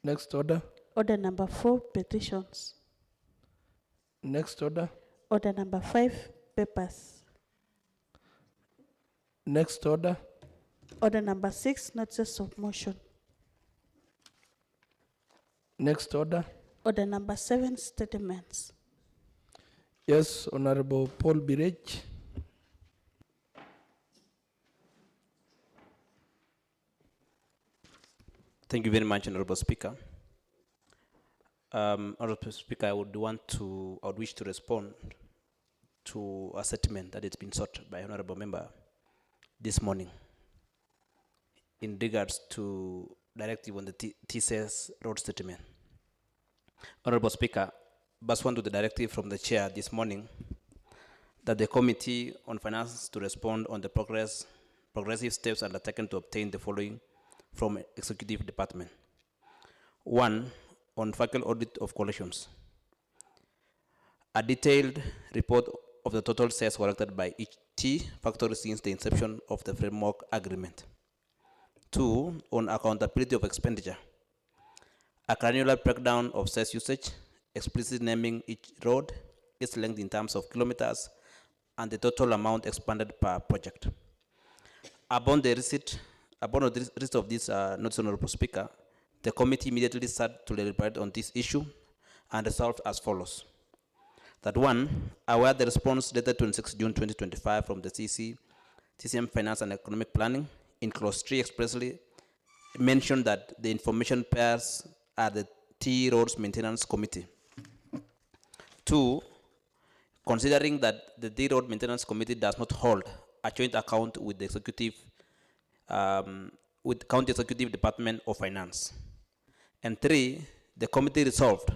Next order. Order number 4, petitions. Next order. Order number 5, papers. Next order. Order number 6, notices of motion. Next order. Order number 7, statements. Yes, Honorable Paul Birech. Thank you very much, Honorable Speaker. Honorable Speaker, I would wish to respond to a statement that has been sought by Honorable Member this morning in regards to directive on the TCS road statement. Honorable Speaker, pursuant to the directive from the chair this morning that the Committee on Finance to respond on the progressive steps undertaken to obtain the following from Executive Department. 1, on factual audit of collections. A detailed report of the total sales collected by each factory since the inception of the framework agreement. 2, on accountability of expenditure. A granular breakdown of sales usage, explicitly naming each road, its length in terms of kilometers, and the total amount expended per project. Upon the receipt of this notice, Honorable Speaker, the committee immediately started to deliberate on this issue and resolved as follows. That 1, aware the response dated 26 June 2025 from the TCM Finance and Economic Planning in clause 3 expressly mentioned that the information pairs are the T Roads Maintenance Committee. 2, considering that the T Road Maintenance Committee does not hold a joint account with the executive, with County Executive Department of Finance. And 3, the committee resolved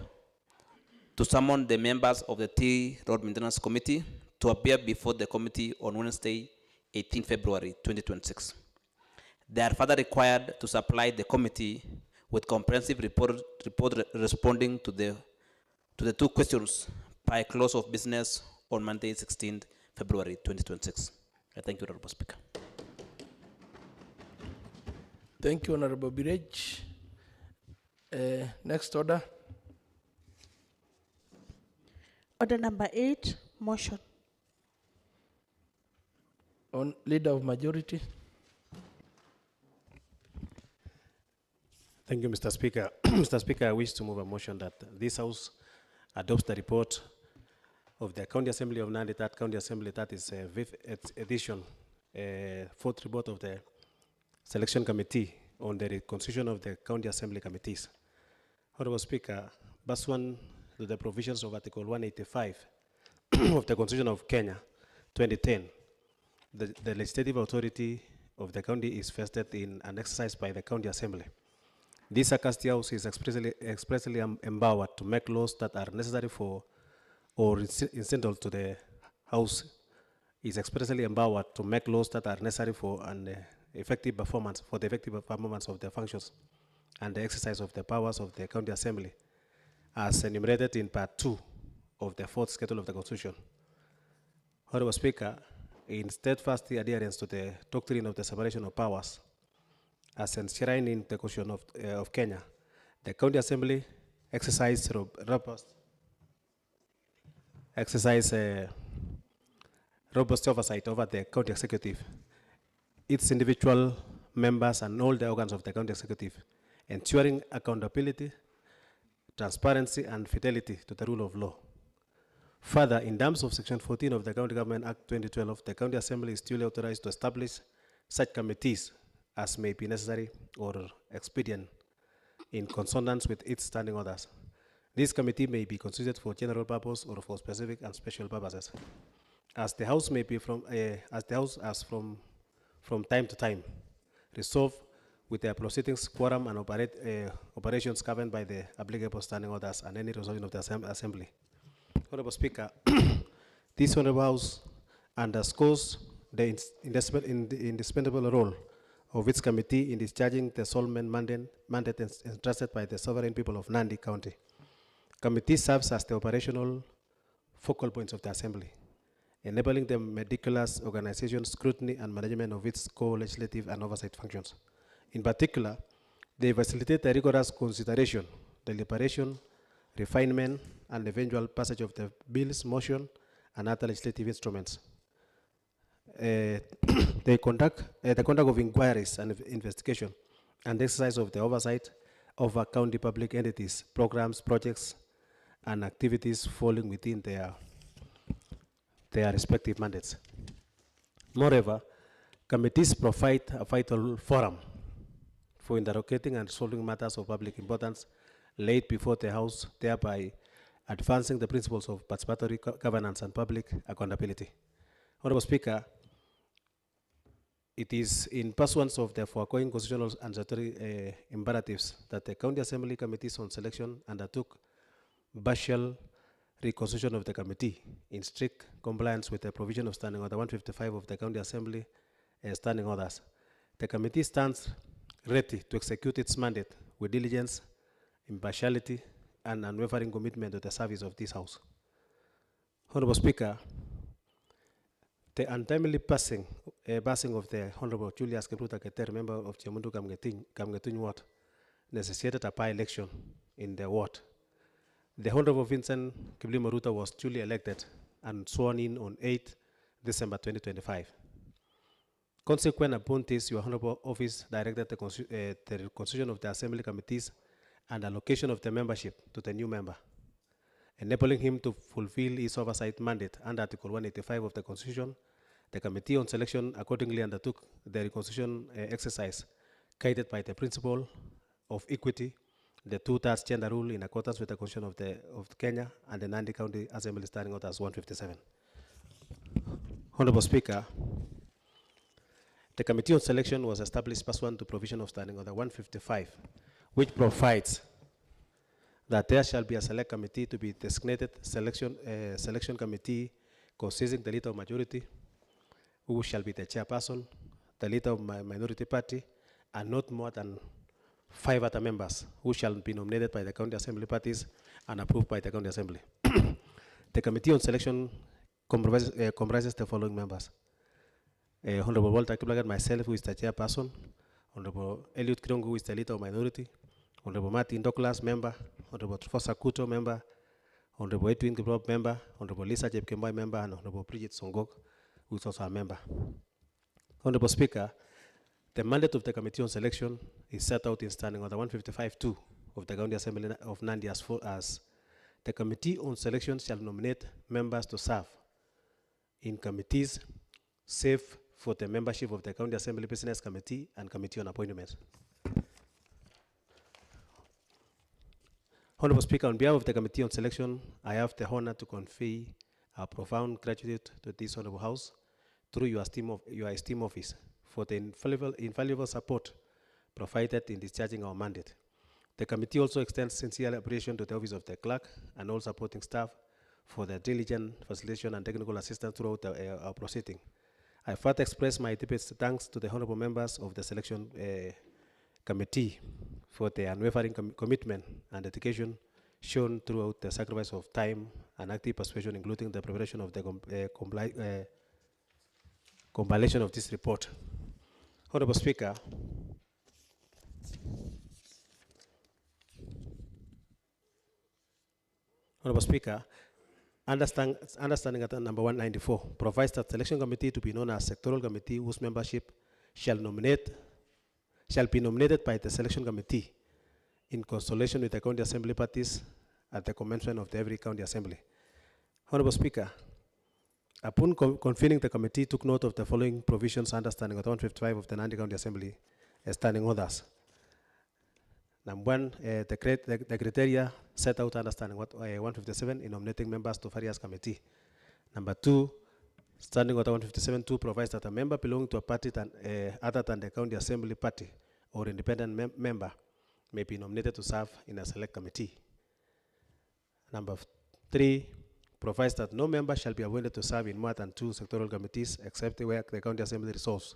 to summon the members of the T Road Maintenance Committee to appear before the committee on Wednesday, 18 February 2026. They are further required to supply the committee with comprehensive report responding to the 2 questions by close of business on Monday, 16 February 2026. Thank you, Honorable Speaker. Thank you, Honorable Birech. Next order. Order number 8, motion. On Leader of Majority. Thank you, Mr. Speaker. Mr. Speaker, I wish to move a motion that this House adopts the report of the County Assembly of Nandi, that County Assembly, that is 5th edition, 4th report of the Selection Committee on the reconstitution of the County Assembly Committees. Honorable Speaker, pursuant to the provisions of Article 185 of the Constitution of Kenya, 2010, the legislative authority of the county is vested in and exercised by the County Assembly. This Akasti House is expressly empowered to make laws that are necessary for or incidental to the House, is expressly empowered to make laws that are necessary for an effective performance, for the effective performance of the functions and the exercise of the powers of the County Assembly, as enumerated in Part 2 of the 4th Schedule of the Constitution. Honorable Speaker, in steadfast adherence to the doctrine of the separation of powers, as enshrined in the Constitution of Kenya, the County Assembly exercise robust oversight over the County Executive, its individual members, and all the organs of the County Executive, ensuring accountability, transparency, and fidelity to the rule of law. Further, in terms of Section 14 of the County Government Act 2012, the County Assembly is duly authorized to establish such committees as may be necessary or expedient in consonance with its standing orders. This committee may be constituted for general purpose or for specific and special purposes, as the House may be from time to time resolve with their proceedings, quorum, and operations governed by the applicable standing orders and any resolution of the Assembly. Honorable Speaker, this Honorable House underscores the indispensable role of its committee in discharging the solemn mandate entrusted by the sovereign people of Nandi County. Committee serves as the operational focal points of the Assembly, enabling the meticulous organization, scrutiny, and management of its co-legislative and oversight functions. In particular, They facilitate the rigorous consideration, deliberation, refinement, and eventual passage of the bills, motion, and other legislative instruments. They conduct the conduct of inquiries and investigation and exercise of the oversight over county public entities, programs, projects, and activities falling within their respective mandates. Moreover, committees provide a vital forum for interrogating and solving matters of public importance laid before the House, thereby advancing the principles of participatory governance and public accountability. Honorable Speaker, it is in pursuance of the foregoing constitutional and statutory imperatives that the County Assembly Committees on Selection undertook partial reconstitution of the committee in strict compliance with the provision of Standing Order 155 of the County Assembly Standing Orders. The committee stands ready to execute its mandate with diligence, impartiality, and unwavering commitment to the service of this House. Honorable Speaker, the untimely passing of the Honorable Julius Kipruta Keter, member of Chemundu Kamgetuny Ward, necessitated a by-election in the ward. The Honorable Vincent Kiblimo Ruto was duly elected and sworn in on 8 December 2025. Consequent upon this, your Honorable Office directed the reconstitution of the Assembly Committees and allocation of the membership to the new member, enabling him to fulfill his oversight mandate under Article 185 of the Constitution. The Committee on Selection accordingly undertook the reconstitution exercise, guided by the principle of equity, the two-thirds gender rule in accordance with the Constitution of Kenya and the Nandi County Assembly Standing Orders 157. Honorable Speaker, the Committee on Selection was established pursuant to provision of Standing Order 155, which provides that there shall be a select committee to be designated selection committee consisting the leader of majority, who shall be the chairperson, the leader of minority party, and not more than 5 other members who shall be nominated by the County Assembly parties and approved by the County Assembly. The Committee on Selection comprises the following members. Honorable Walter Kiplagat, myself, who is the chairperson, Honorable Eliud Kirongo, who is the leader of minority, Honorable Martin Douglas, member, Honorable Trufosa Kuto, member, Honorable Edwin Kiprop, member, Honorable Lisa Jepkembai, member, and Honorable Bridget Songok, who is also a member. Honorable Speaker, the mandate of the Committee on Selection is set out in Standing Order 155-2 of the County Assembly of Nandi as the Committee on Selection shall nominate members to serve in committees save for the membership of the County Assembly Business Committee and Committee on Appointments. Honorable Speaker, on behalf of the Committee on Selection, I have the honor to convey our profound gratitude to this Honorable House through your esteemed office for the invaluable support provided in discharging our mandate. The committee also extends sincere appreciation to the Office of the Clerk and all supporting staff for their diligent facilitation and technical assistance throughout our proceeding. I further express my deepest thanks to the honorable members of the Selection Committee for their unwavering commitment and dedication shown throughout the sacrifice of time and active persuasion, including the preparation of the compilation of this report. Honorable Speaker, understanding at number 194 provides that selection committee to be known as sectoral committee whose membership shall be nominated by the selection committee in consultation with the county assembly parties at the commencement of every county assembly. Honorable Speaker, upon convening the committee, took note of the following provisions understanding of 155 of the Nandi County Assembly standing orders. Number 1, the criteria set out understanding 157 in nominating members to various committee. Number 2, standing order 157.2 provides that a member belonging to a party other than the county assembly party or independent member may be nominated to serve in a select committee. Number 3, provides that no member shall be appointed to serve in more than 2 sectoral committees except where the county assembly resolves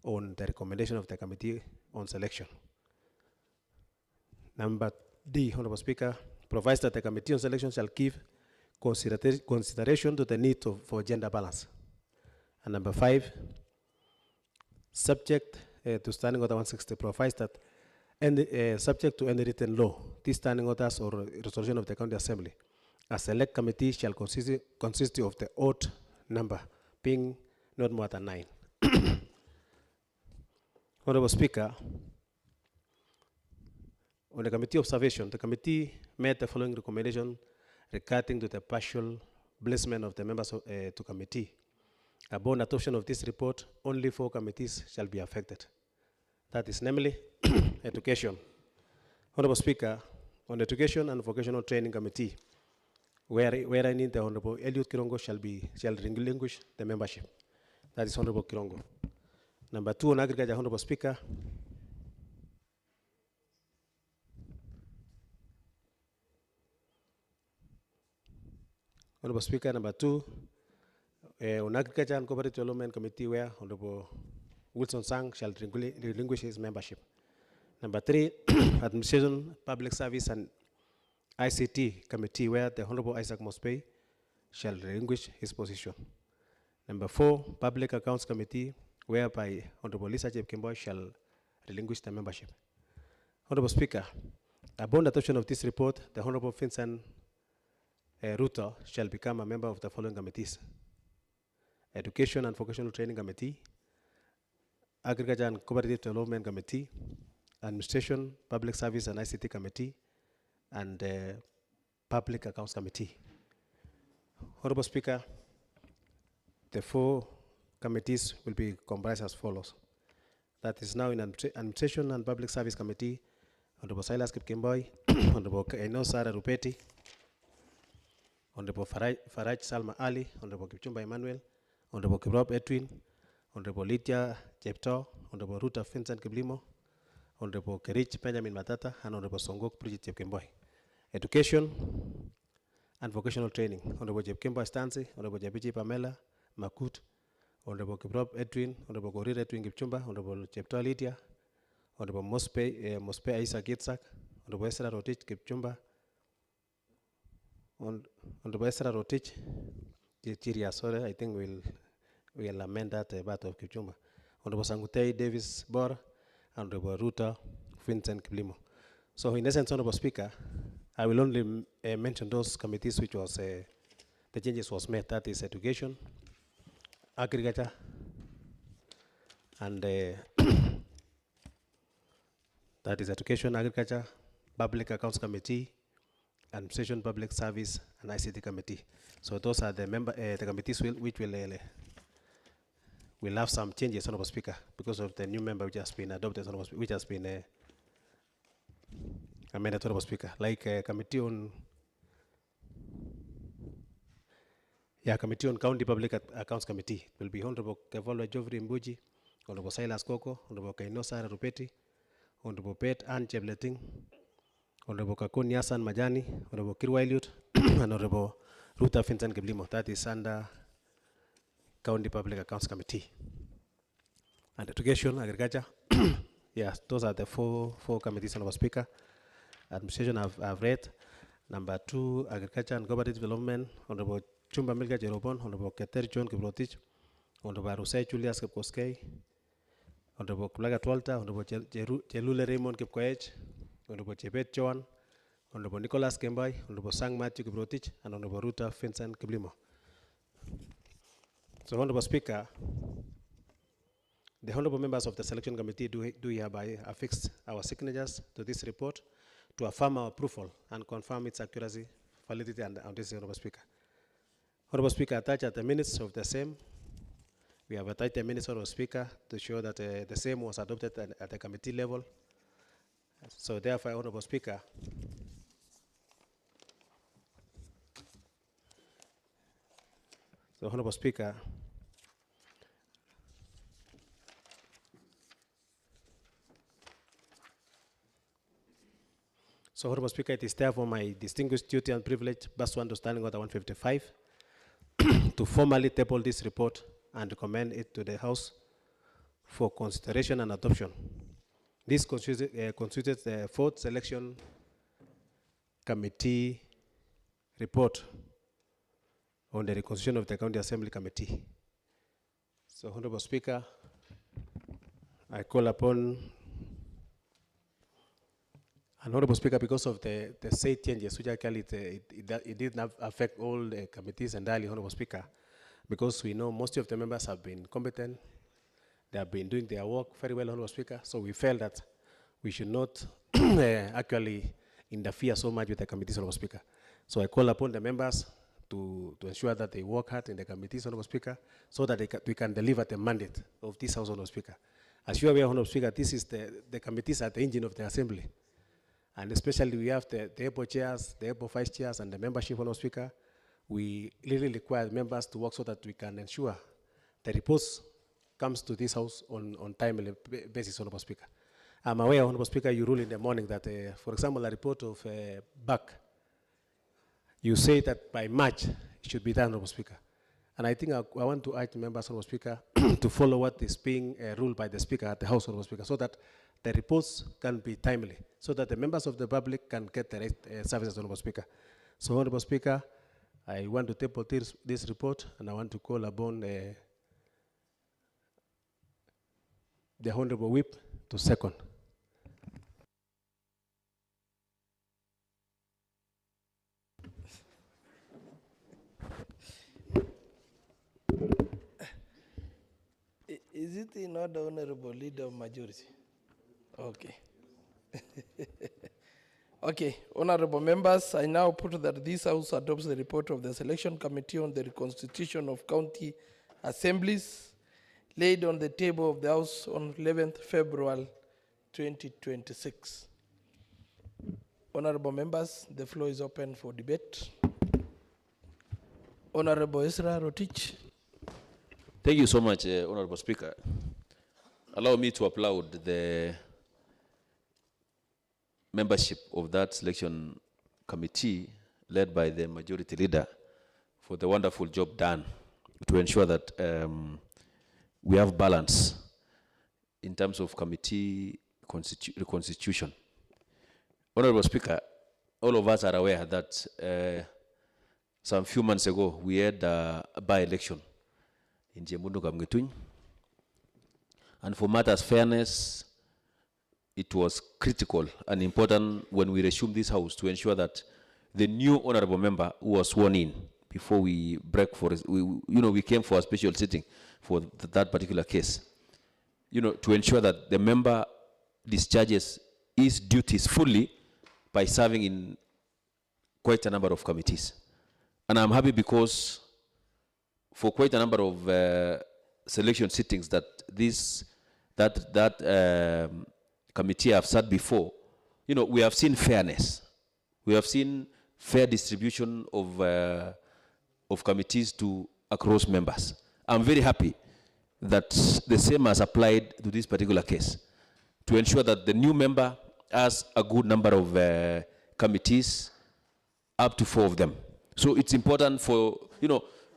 on the recommendation of the committee on selection. Number D, Honorable Speaker, provides that the committee on selection shall give consideration to the need for gender balance. And number 5, subject to standing order 160, provides that and subject to any written law, these standing orders or resolution of the County Assembly, a select committee shall consist of the odd number, being not more than 9. Honorable Speaker, on the committee observation, the committee made the following recommendation regarding to the partial placement of the members to committee. Upon adoption of this report, only 4 committees shall be affected. That is namely education. Honorable Speaker, on the Education and Vocational Training Committee, where I need the Honorable Eliud Kirongo shall relinquish the membership. That is Honorable Kirongo. Number 2, on agriculture, Honorable Speaker. Honorable Speaker, number 2, on Agriculture and Cooperative Development Committee, where Honorable Wilson Sang shall relinquish his membership. Number 3, Administration, Public Service and ICT Committee, where the Honorable Isaac Mospey shall relinquish his position. Number 4, Public Accounts Committee, whereby Honorable Lisa Chepkemboi shall relinquish the membership. Honorable Speaker, upon adoption of this report, the Honorable Vincent Ruto shall become a member of the following committees: Education and Vocational Training Committee, Agriculture and Cooperative Development Committee, Administration, Public Service and ICT Committee, and Public Accounts Committee. Honorable Speaker, the 4 committees will be comprised as follows. That is now in Administration and Public Service Committee, Honorable Silas Kipkemboi, Honorable Kaino Sara Rupeti, Honorable Faraj Salma Ali, Honorable Kipchumba Emmanuel, Honorable Kiprop Edwin, Honorable Lydia Chepto, Honorable Ruta Vincent Kiblimo, Honorable Kerich Benjamin Matata, and Honorable Songok Bridget Chepkemboi. Education and Vocational Training, Honorable Chepkemboi Stanzi, Honorable Jabiji Pamela Makut, Honorable Kiprop Edwin, Honorable Gorir Edwin Kipchumba, Honorable Chepto Lydia, Honorable Mospe Isaac Yitzhak, Honorable Esra Rotich Kipchumba, Honorable Esra Rotich Chiria, sorry, I think we'll amend that part of Kipchumba. Honorable Sangutei Davis Bor, Honorable Ruta Vincent Kiblimo. So in essence, Honorable Speaker, I will only mention those committees which was the changes was made. That is Education, Agriculture, and that is Education, Agriculture, Public Accounts Committee, Administration, Public Service, and ICT Committee. So those are the the committees which will have some changes, Honorable Speaker, because of the new member which has been adopted, which has been amended, Honorable Speaker. Like Committee on County Public Accounts Committee will be Honorable Kevolwe Jovri Mbuji, Honorable Silas Koko, Honorable Kaino Sara Rupeti, Honorable Pet Ann Chebleting, Honorable Kakun Yasan Majani, Honorable Kirwa Eliud, and Honorable Ruta Vincent Kiblimo. That is under County Public Accounts Committee. And Education, Agriculture. Yes, those are the four committees, Honorable Speaker. Administration I've read. Number 2, Agriculture and Cooperative Development, Honorable Chumba Milka Jerobon, Honorable Keter John Kiprotich, Honorable Rusai Julius Kipkoskei, Honorable Kulaga Twalta, Honorable Jelule Raymond Kipkoech, Honorable Chebet Joan, Honorable Nicholas Kembai, Honorable Sang Matthew Kiprotich, and Honorable Ruta Vincent Kiblimo. So, Honorable Speaker, the honorable members of the Selection Committee do hereby affix our signatures to this report to affirm our approval and confirm its accuracy, validity, and authenticity, Honorable Speaker. Honorable Speaker, attached at the minutes of the same, we have attached the minutes, Honorable Speaker, to show that the same was adopted at the committee level. So therefore, Honorable Speaker, Honorable Speaker, it is therefore my distinguished duty and privilege, pursuant to Standing Order 155, to formally table this report and recommend it to the House for consideration and adoption. This constitutes the 4th Selection Committee report on the reconstitution of the County Assembly Committee. So, Honorable Speaker, I call upon And Honorable Speaker, because of the said changes, which actually it did not affect all the committees entirely, Honorable Speaker, because we know most of the members have been competent, they have been doing their work very well, Honorable Speaker, so we felt that we should not actually interfere so much with the committees, Honorable Speaker. So I call upon the members to ensure that they work hard in the committees, Honorable Speaker, so that we can deliver the mandate of this House, Honorable Speaker. As you are aware, Honorable Speaker, this is the committees are the engine of the Assembly. And especially we have the EPO chairs, the EPO vice chairs, and the membership, Honorable Speaker. We really require members to work so that we can ensure the reports comes to this House on timely basis, Honorable Speaker. I'm aware, Honorable Speaker, you ruled in the morning that, for example, a report of BAC, you say that by March it should be done, Honorable Speaker. And I think I want to urge members, Honorable Speaker, to follow what is being ruled by the Speaker at the House, Honorable Speaker, so that the reports can be timely, so that the members of the public can get the right services, Honorable Speaker. So, Honorable Speaker, I want to table this report, and I want to call upon the Honorable Whip to second. Is it in order, Honorable Leader of Majority? Okay. Okay, honorable members, I now put that this House adopts the report of the Selection Committee on the Reconstitution of County Assemblies laid on the table of the House on 11th February 2026. Honorable members, the floor is open for debate. Honorable Ezra Rotich. Thank you so much, Honorable Speaker. Allow me to applaud the membership of that selection committee led by the majority leader for the wonderful job done to ensure that we have balance in terms of committee reconstitution. Honorable Speaker, all of us are aware that some few months ago we had a by-election in Jemunu Kamgetuny, and for matters fairness, it was critical and important when we resumed this House to ensure that the new honorable member who was sworn in before we break for, we came for a special sitting for that particular case, to ensure that the member discharges his duties fully by serving in quite a number of committees. And I'm happy because for quite a number of selection sittings that committee have sat before, we have seen fairness. We have seen fair distribution of committees to across members. I'm very happy that the same has applied to this particular case to ensure that the new member has a good number of committees, up to 4 of them. So it's important for,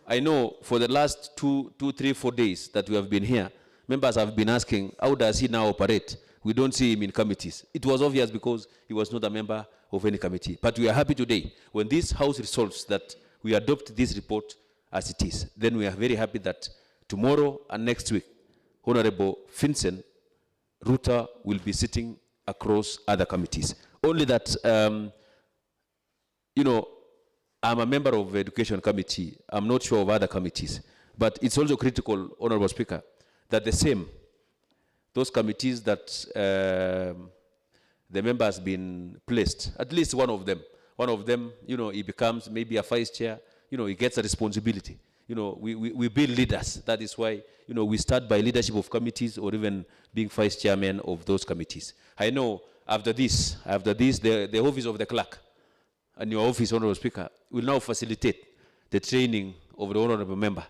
I know for the last 2, 3, 4 days that we have been here, members have been asking, how does he now operate? We don't see him in committees. It was obvious because he was not a member of any committee. But we are happy today, when this House resolves that we adopt this report as it is, then we are very happy that tomorrow and next week, Honorable Vincent Ruta will be sitting across other committees. Only that, I'm a member of the Education Committee. I'm not sure of other committees. But it's also critical, Honorable Speaker, that the same, those committees that the member has been placed, at least one of them, he becomes maybe a vice chair, he gets a responsibility. We build leaders. That is why, we start by leadership of committees or even being vice chairman of those committees. I know after this, the office of the clerk and your office, Honorable Speaker, will now facilitate the training of the honorable member,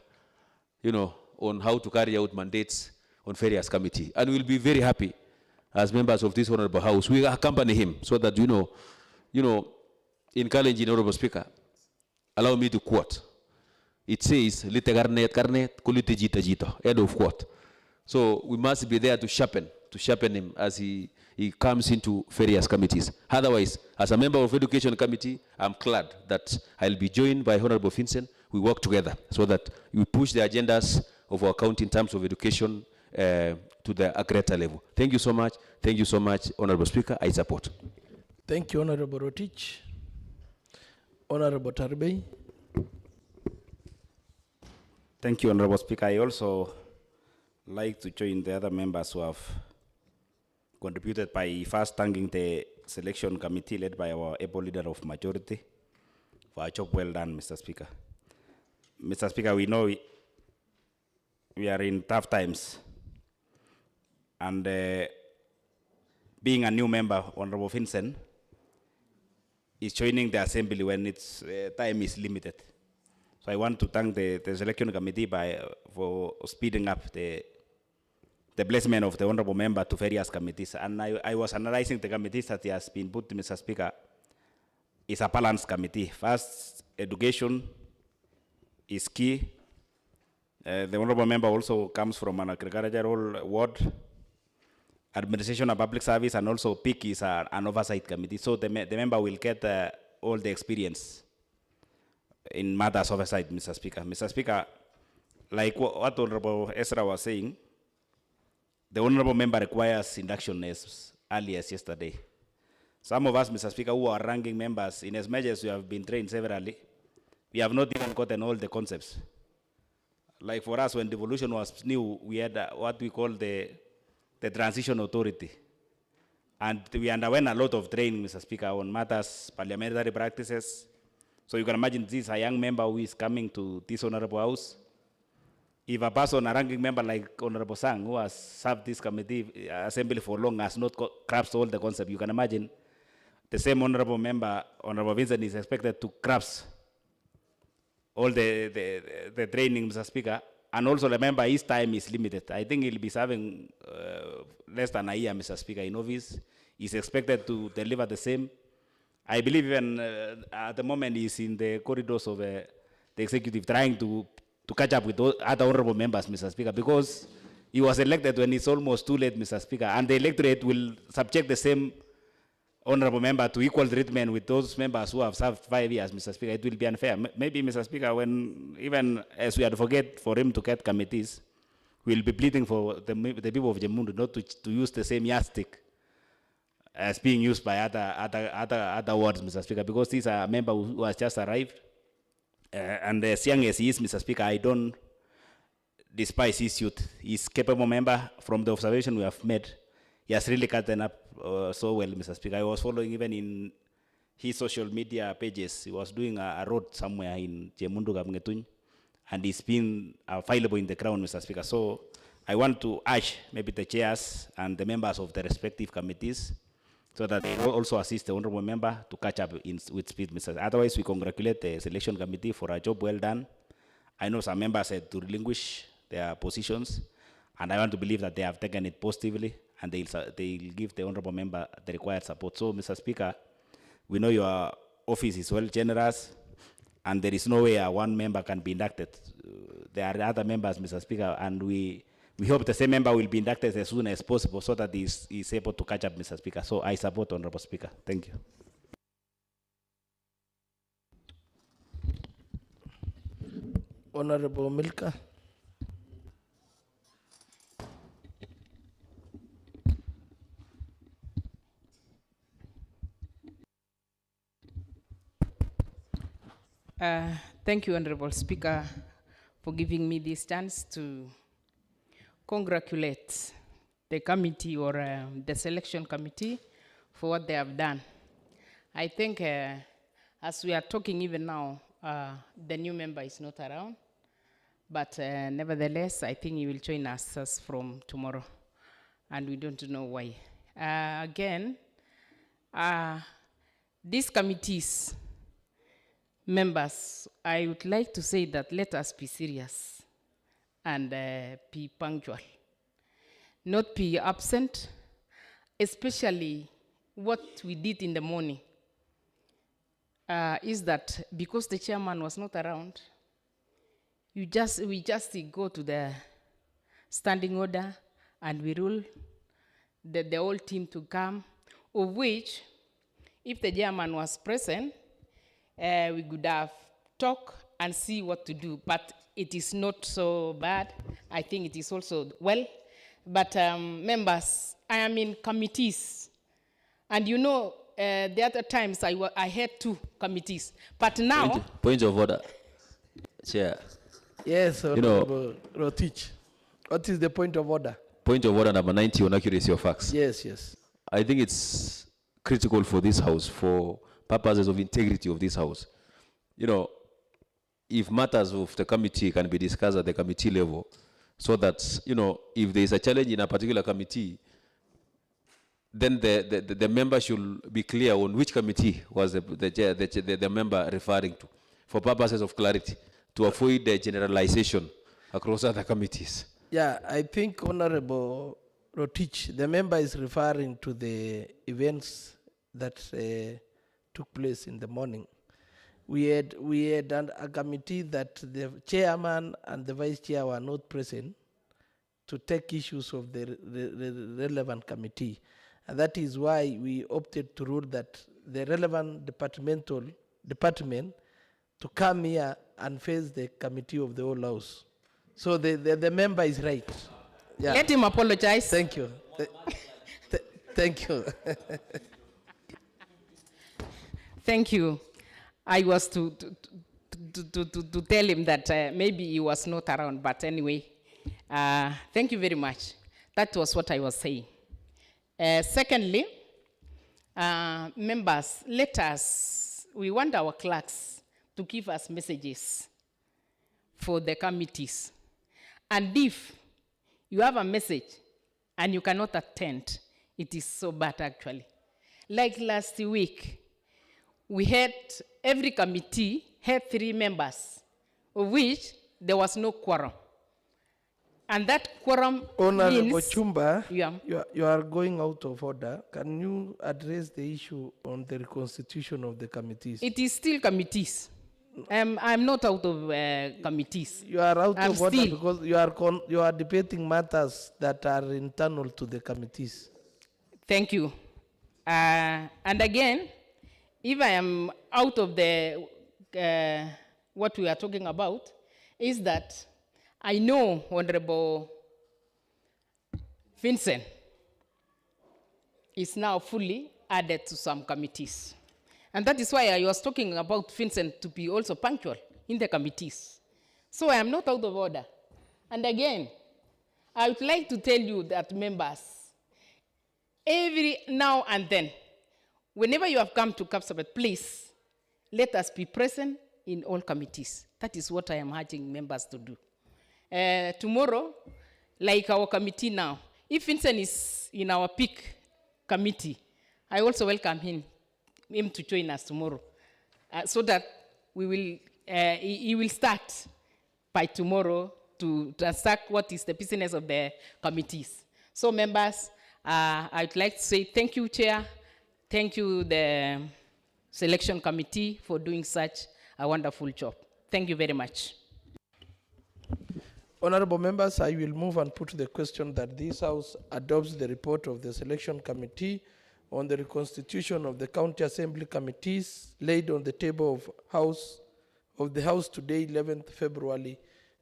on how to carry out mandates on various committee. And we'll be very happy as members of this honorable House. We accompany him so that, in Kalenjin, Honorable Speaker, allow me to quote. It says, lite karnet, kulite jita, end of quote. So we must be there to sharpen him as he comes into various committees. Otherwise, as a member of Education Committee, I'm glad that I'll be joined by Honorable Vincent. We work together so that we push the agendas of our county in terms of education to the greater level. Thank you so much. Thank you so much, Honorable Speaker. I support. Thank you, Honorable Rotich. Honorable Tarbey. Thank you, Honorable Speaker. I also like to join the other members who have contributed by first thanking the selection committee led by our able leader of majority for a job well done, Mr. Speaker. Mr. Speaker, we know we are in tough times, and being a new member, Honorable Vincent, is joining the assembly when its time is limited. So I want to thank the selection committee for speeding up the placement of the honorable member to various committees. And I was analyzing the committees that has been put, Mr. Speaker, is a balanced committee. First, education is key. The honorable member also comes from an agricultural ward, administration and public service, and also PIC is an oversight committee. So the member will get all the experience in matters oversight, Mr. Speaker. Mr. Speaker, like what Honorable Ezra was saying, the honorable member requires induction as early as yesterday. Some of us, Mr. Speaker, who are ranking members, in as much as we have been trained severally, we have not even gotten all the concepts. Like for us, when devolution was new, we had what we call the transition authority. And we underwent a lot of training, Mr. Speaker, on matters, parliamentary practices. So you can imagine this, a young member who is coming to this honorable house. If a person, a ranking member like Honorable Sang, who has served this committee assembly for long, has not grasped all the concepts, you can imagine the same honorable member, Honorable Vincent, is expected to grasp all the training, Mr. Speaker. And also remember, his time is limited. I think he'll be serving less than a year, Mr. Speaker, in office. He's expected to deliver the same. I believe even at the moment he's in the corridors of the executive trying to catch up with other honorable members, Mr. Speaker, because he was elected when it's almost too late, Mr. Speaker, and the electorate will subject the same honorable member to equal treatment with those members who have served 5 years, Mr. Speaker. It will be unfair. Maybe, Mr. Speaker, when even as we advocate for him to get committees, we'll be pleading for the people of Jemundu not to use the same yardstick as being used by other wards, Mr. Speaker, because he's a member who has just arrived. And as young as he is, Mr. Speaker, I don't despise his youth. He's a capable member. From the observation we have made, he has really gotten up so well, Mr. Speaker. I was following even in his social media pages. He was doing a road somewhere in Jemundu, Kapngetuny, and he's been available in the ground, Mr. Speaker. So I want to urge maybe the chairs and the members of the respective committees so that they will also assist the honorable member to catch up with speed, Mr. Otherwise, we congratulate the selection committee for a job well done. I know some members had to relinquish their positions, and I want to believe that they have taken it positively, and they'll give the honorable member the required support. So, Mr. Speaker, we know your office is well generous, and there is no way one member can be inducted. There are other members, Mr. Speaker, and we hope the same member will be inducted as soon as possible so that he's able to catch up, Mr. Speaker. So I support Honorable Speaker. Thank you. Honorable Milka. Thank you, Honorable Speaker, for giving me this chance to congratulate the committee or the selection committee for what they have done. I think as we are talking even now, the new member is not around, but nevertheless, I think he will join us as from tomorrow, and we don't know why. Again, these committees, members, I would like to say that let us be serious and be punctual, not be absent, especially what we did in the morning is that because the chairman was not around, we just go to the standing order and we rule the whole team to come, of which, if the chairman was present, we could have talked and see what to do, but it is not so bad. I think it is also well. But members, I am in committees, and you know the other times I had 2 committees, but now, Point of order. Chair. Yes, know- Honorable Rotich. What is the point of order? Point of order number 90 on accuracy of facts. Yes, yes. I think it's critical for this house, for purposes of integrity of this house. You know, if matters of the committee can be discussed at the committee level, so that, you know, if there is a challenge in a particular committee, then the member should be clear on which committee was the member referring to, for purposes of clarity, to avoid the generalization across other committees. Yeah, I think Honorable Rotich, the member is referring to the events that took place in the morning. We had a committee that the chairman and the vice chair were not present to take issues of the relevant committee. And that is why we opted to rule that the relevant department to come here and face the committee of the whole house. So the member is right. Yeah. let him apologize. Thank you. Thank you. Thank you. I was to tell him that maybe he was not around, but anyway, thank you very much. That was what I was saying. Secondly, members, we want our clerks to give us messages for the committees. And if you have a message and you cannot attend, it is so bad actually. Like last week, we had, every committee had 3 members, of which there was no quorum. And that quorum Honorable means... Chumba, Yeah. you are going out of order. Can you address the issue on the reconstitution of the committees? It is still committees. I'm not out of committees. You are out I'm of order still- because you are debating matters that are internal to the committees. Thank you. And again, if I am out of the what we are talking about, is that I know Honorable Vincent is now fully added to some committees. And that is why I was talking about Vincent to be also punctual in the committees. So I am not out of order. And again, I would like to tell you that members, every now and then, whenever you have come to Kapsabet, please let us be present in all committees. That is what I am urging members to do. Tomorrow, like our committee now, if Vincent is in our peak committee, I also welcome him to join us tomorrow, so that we will, he will start by tomorrow to transact what is the business of the committees. So members, I'd like to say thank you, Chair. Thank you, the selection committee, for doing such a wonderful job. Thank you very much. Honorable members, I will move and put the question that this House adopts the report of the selection committee on the reconstitution of the county assembly committees laid on the table of the House today, 11th February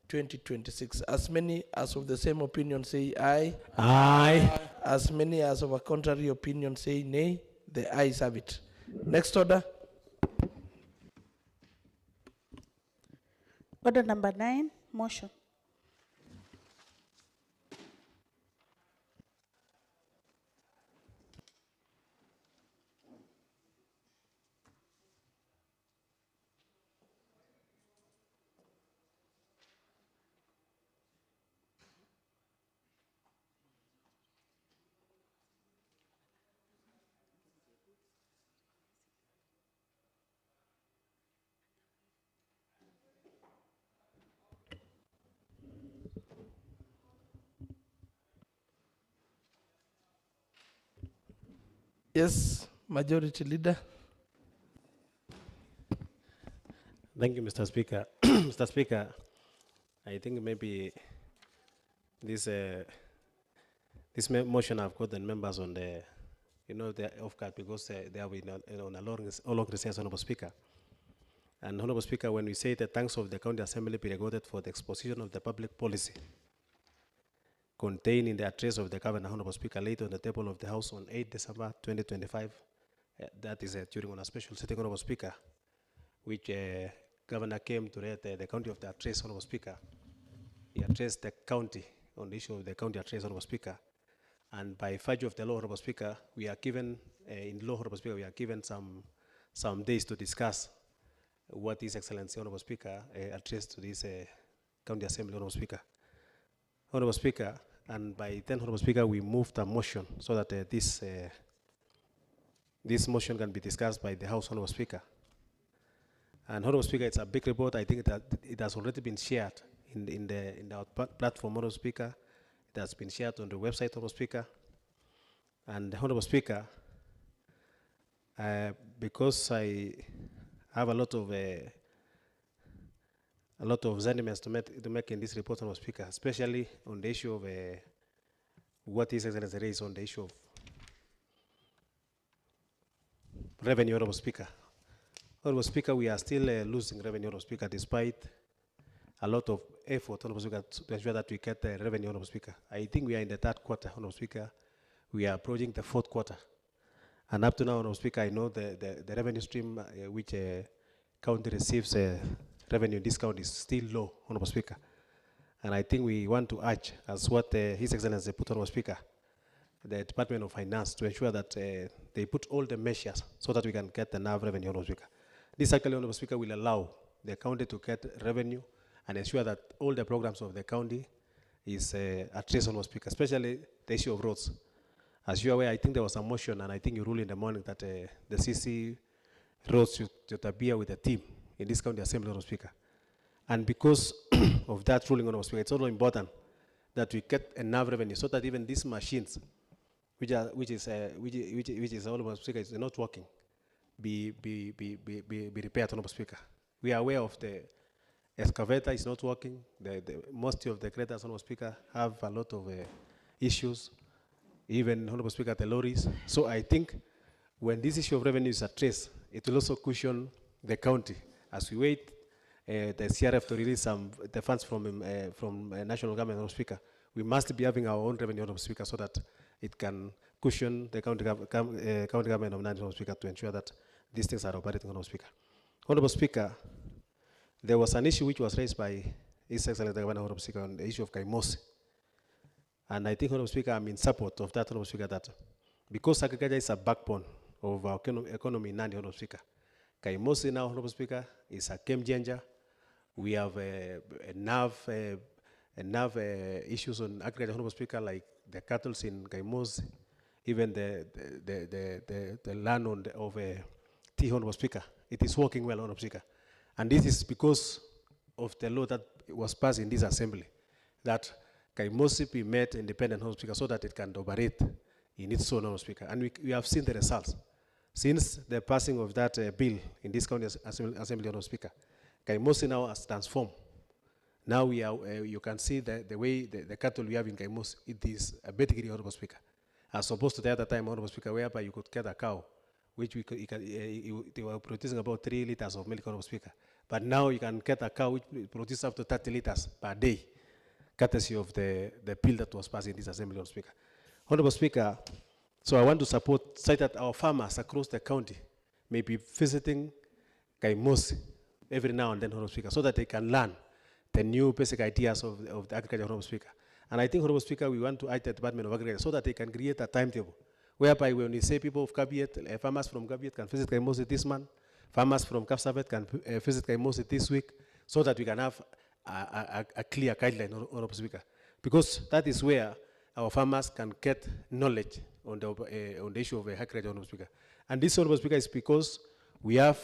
2026. As many as of the same opinion say aye. Aye. As many as of a contrary opinion say nay. The ayes have it. Next order. Order number 9, motion. Yes, Majority Leader. Thank you, Mr. Speaker. Mr. Speaker, I think maybe this motion I've got the members on the, they're off guard because they have been on a long recess, Honorable Speaker. And Honorable Speaker, when we say the thanks of the County Assembly be recorded for the exposition of the public policy contained in the address of the Governor, Honorable Speaker, laid on the table of the House on 8 December 2025, that is during on a special sitting, Honorable Speaker, which Governor came to the county of the address, Honorable Speaker. He addressed the county on the issue of the county address, Honorable Speaker. And by virtue of the law, Honorable Speaker, we are given, in law, Honorable Speaker, we are given some days to discuss what His Excellency, Honorable Speaker, addressed to this County Assembly, Honorable Speaker. Honorable Speaker, and by then, Honorable Speaker, we moved a motion so that this motion can be discussed by the House, Honorable Speaker. And Honorable Speaker, it's a big report. I think it has already been shared in our platform, Honorable Speaker. It has been shared on the website, Honorable Speaker. And Honorable Speaker, because I have a lot of sentiments to make in this report, Honorable Speaker, especially on the issue of what His Excellency raised on the issue of revenue, Honorable Speaker. Honorable Speaker, we are still losing revenue, Honorable Speaker, despite a lot of effort, Honorable Speaker, to ensure that we get revenue, Honorable Speaker. I think we are in the third quarter, Honorable Speaker. We are approaching the fourth quarter. And up to now, Honorable Speaker, I know the revenue stream which county receives revenue discount is still low, Honorable Speaker. And I think we want to urge, as what His Excellency put, Honorable Speaker, the Department of Finance to ensure that they put all the measures so that we can get enough revenue, Honorable Speaker. This actually, Honorable Speaker, will allow the county to get revenue and ensure that all the programs of the county is addressed, Honorable Speaker, especially the issue of roads. As you are aware, I think there was a motion, and I think you ruled in the morning that the CC roads should appear with a team in this county assembly, Honorable Speaker. And because of that ruling, Honorable Speaker, it's also important that we get enough revenue so that even these machines, which is Honorable Speaker, is not working, be repaired, Honorable Speaker. We are aware of the excavator is not working. Most of the graders, Honorable Speaker, have a lot of issues. Even, Honorable Speaker, the lorries. So I think when this issue of revenue is addressed, it will also cushion the county as we wait the CRF to release the funds from national government, Honorable Speaker. We must be having our own revenue, Honorable Speaker, so that it can cushion the county government of Nandi, Honorable Speaker, to ensure that these things are operating, Honorable Speaker. Honorable Speaker, there was an issue which was raised by His Excellency the Governor, Honorable Speaker, on the issue of Kaimosi. And I think, Honorable Speaker, I'm in support of that, Honorable Speaker, that because agriculture is a backbone of our economy in Nandi, Honorable Speaker. Kaimosi now, Honorable Speaker, is a game changer. We have enough issues on agriculture, Honorable Speaker, like the cattle in Kaimosi, even the land of T, Honorable Speaker. It is working well, Honorable Speaker. And this is because of the law that was passed in this assembly, that Kaimosi be made independent, Honorable Speaker, so that it can operate in its own, Honorable Speaker. And we have seen the results. Since the passing of that bill in this county assembly, Honorable Speaker, Kaimosi now has transformed. Now we are, you can see the way the cattle we have in Kaimosi, it is a better degree, Honorable Speaker, as opposed to the other time, Honorable Speaker, whereby you could get a cow, which they were producing about 3 liters of milk, Honorable Speaker. But now you can get a cow which produces up to 30 liters per day, courtesy of the bill that was passed in this assembly, Honorable Speaker. Honorable Speaker, so I want to support, say that our farmers across the county may be visiting Kaimosi every now and then, Honorable Speaker, so that they can learn the new basic ideas of the agriculture, Honorable Speaker. And I think, Honorable Speaker, we want to urge the Department of Agriculture so that they can create a timetable, whereby when we say people of Kabiet, farmers from Kabiet can visit Kaimosi this month, farmers from Kapsabet can visit Kaimosi this week, so that we can have a clear guideline, Honorable Speaker. Because that is where our farmers can get knowledge on the issue of agriculture, Honorable Speaker. And this, Honorable Speaker, is because we have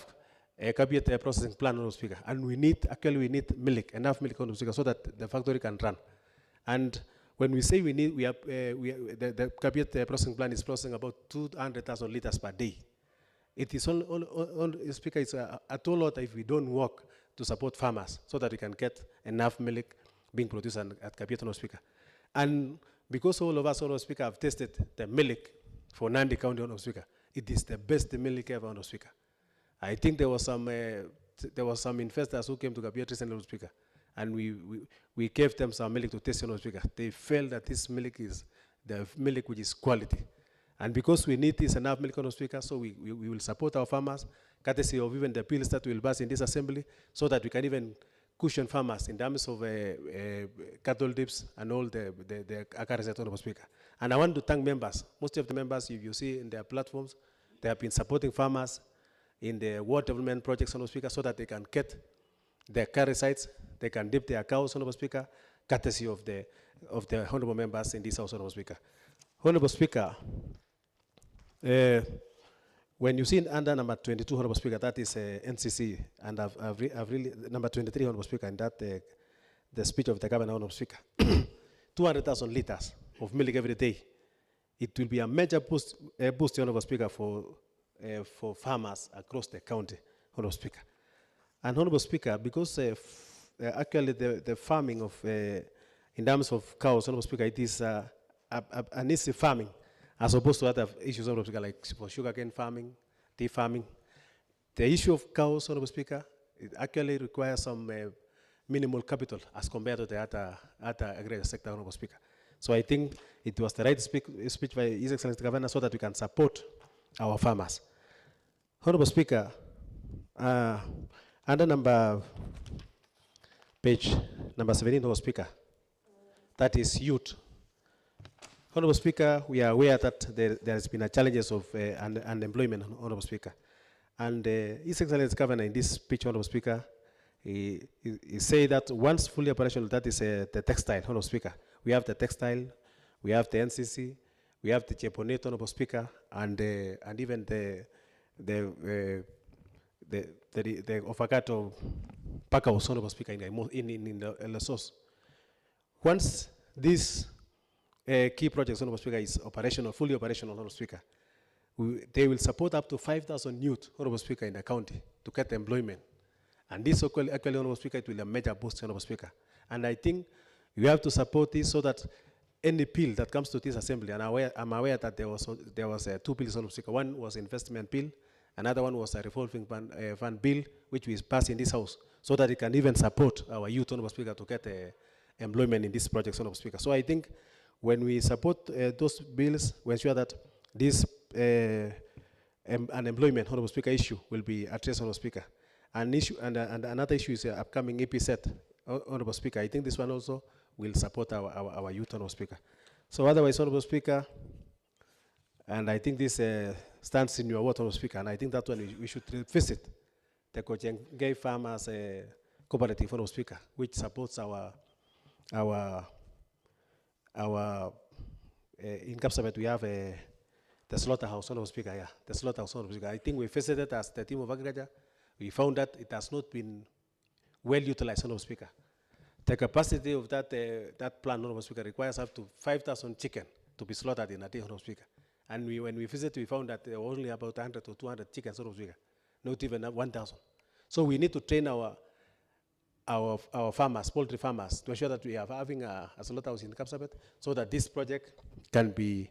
a Kabiet processing plan, Honorable Speaker, and we need milk, enough milk, Honorable Speaker, so that the factory can run. And when we say the Kabiet processing plan is processing about 200,000 liters per day. It is Speaker, it's a tall lot if we don't work to support farmers so that we can get enough milk being produced at Kabiet, Honorable Speaker. And because all of us, Honorable Speaker, have tested the milk for Nandi County, Honorable Speaker, it is the best milk ever, Honorable Speaker. I think there was some investors who came to Kabiet recently, Honorable Speaker, and we gave them some milk to test, Honorable Speaker. They felt that this milk is the milk which is quality. And because we need this enough milk, Honorable Speaker, so we will support our farmers, courtesy of even the bills that will pass in this assembly, so that we can even cushion farmers in terms of cattle dips and all the occurrences, Honorable Speaker. And I want to thank members. Most of the members, if you see in their platforms, they have been supporting farmers in the ward development projects, Honorable Speaker, so that they can get their carry sites, they can dip their cows, Honorable Speaker, courtesy of the honorable members in this House, Honorable Speaker. Honorable Speaker, when you see under number 22, Honorable Speaker, that is NCC, and I've really, number 23, Honorable Speaker, in that the speech of the Governor, Honorable Speaker, 200,000 liters of milk every day. It will be a major boost, Honorable Speaker, for farmers across the county, Honorable Speaker. And Honorable Speaker, because actually the farming of, in terms of cows, Honorable Speaker, it is an easy farming, as opposed to other issues, Honorable Speaker, like for sugarcane farming, tea farming. The issue of cows, Honorable Speaker, it actually requires some minimal capital as compared to the other agrarian sector, Honorable Speaker. So I think it was the right speech by His Excellency the Governor, so that we can support our farmers. Honorable Speaker, under page number 17, Honorable Speaker, that is youth. Honorable Speaker, we are aware that there has been a challenges of unemployment, Honorable Speaker. And His Excellency the Governor, in this speech, Honorable Speaker, he said that once fully operational, that is the textile, Honorable Speaker. We have the textile, we have the NCC, we have the Japonate, Honorable Speaker, and even the avocado Pacao, Honorable Speaker, in the source. Once this key project, Honorable Speaker, is operational, fully operational, Honorable Speaker, they will support up to 5,000 youth, Honorable Speaker, in the county to get employment. And this actually, Honorable Speaker, it will be a major boost, Honorable Speaker. And I think we have to support this so that any bill that comes to this assembly, and I'm aware that there was two bills, Honorable Speaker. One was investment bill, another one was a revolving fund bill, which we passed in this House, so that it can even support our youth, Honorable Speaker, to get employment in this project, Honorable Speaker. So I think when we support those bills, we ensure that this unemployment, Honorable Speaker, issue will be addressed, Honorable Speaker. And another issue is upcoming EPZ, Honorable Speaker. I think this one also will support our youth, Honorable Speaker. So otherwise, Honorable Speaker, and I think this stands in your word, Honorable Speaker, and I think that one we should visit the Kojengei Farmers Cooperative, Honorable Speaker, which supports our in Kapsabet we have the slaughterhouse, Honorable Speaker, yeah, the slaughterhouse, Honorable Speaker. I think we visited as the team of agriculture. We found that it has not been well utilized, Honorable Speaker. The capacity of that plant, Honorable Speaker, requires up to 5,000 chicken to be slaughtered in a day, Honorable Speaker. And when we visited, we found that there were only about 100 to 200 chickens, Honorable Speaker, not even 1,000. So we need to train our farmers, poultry farmers, to ensure that we are having a slaughterhouse in Kapsabet, so that this project can be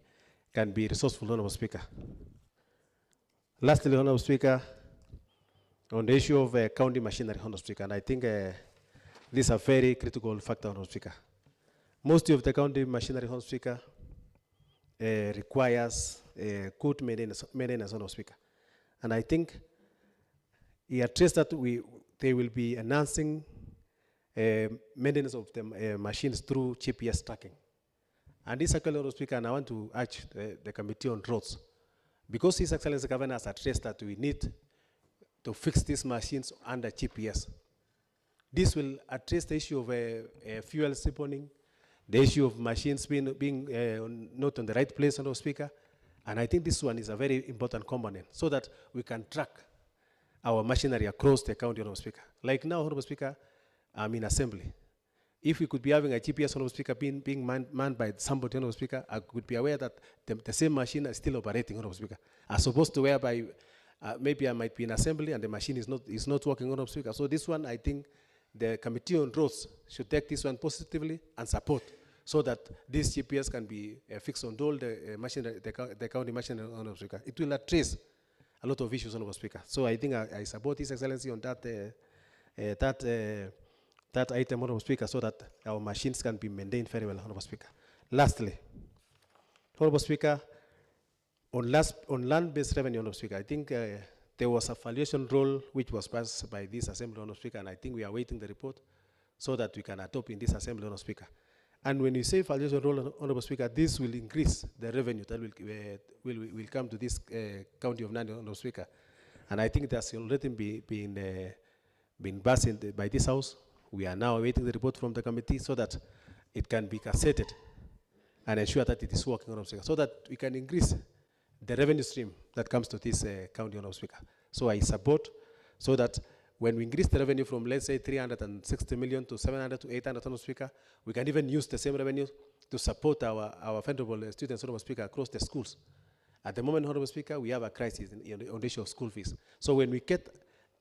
resourceful, Honorable Speaker. Lastly, Honorable Speaker, on the issue of county machinery, Honorable Speaker, and I think this is a very critical factor, Honorable Speaker. Most of the county machinery, Honorable Speaker, requires good maintenance, Honorable Speaker. And I think he addressed that they will be enhancing maintenance of the machines through GPS tracking. And this actually, Honorable Speaker, and I want to urge the Committee on Roads, because His Excellency the Governor has addressed that we need to fix these machines under GPS. This will address the issue of fuel siphonning, the issue of machines being not on the right place, Honorable Speaker. And I think this one is a very important component, so that we can track our machinery across the county, Honorable Speaker. Like now, Honorable Speaker, I'm in assembly. If we could be having a GPS, Honorable Speaker, being manned by somebody, Honorable Speaker, I could be aware that the same machine is still operating, Honorable Speaker, as opposed to whereby maybe I might be in assembly and the machine is not working, Honorable Speaker. So this one, I think the Committee on Roads should take this one positively and support, so that this GPS can be fixed on all the machinery, the county machinery, Honorable Speaker. It will address a lot of issues, Honorable Speaker. So I think I support His Excellency on that item, Honorable Speaker, so that our machines can be maintained very well, Honorable Speaker. Lastly, Honorable Speaker, on land-based revenue, Honorable Speaker, I think there was a valuation rule which was passed by this Assembly, Honorable Speaker, and I think we are waiting the report so that we can adopt in this Assembly, Honorable Speaker. And when you say valuation rule, Honorable Speaker, this will increase the revenue that will come to this county of Nandi, Honorable Speaker. And I think that's already been passed by this House. We are now awaiting the report from the committee so that it can be cassetted and ensure that it is working, Honorable Speaker, so that we can increase the revenue stream that comes to this county, Honorable Speaker. So I support so that when we increase the revenue from, let's say, 360 million to 700 to 800, Honorable Speaker, we can even use the same revenue to support our vulnerable students, Honorable Speaker, across the schools. At the moment, Honorable Speaker, we have a crisis on the issue of school fees. So when we get,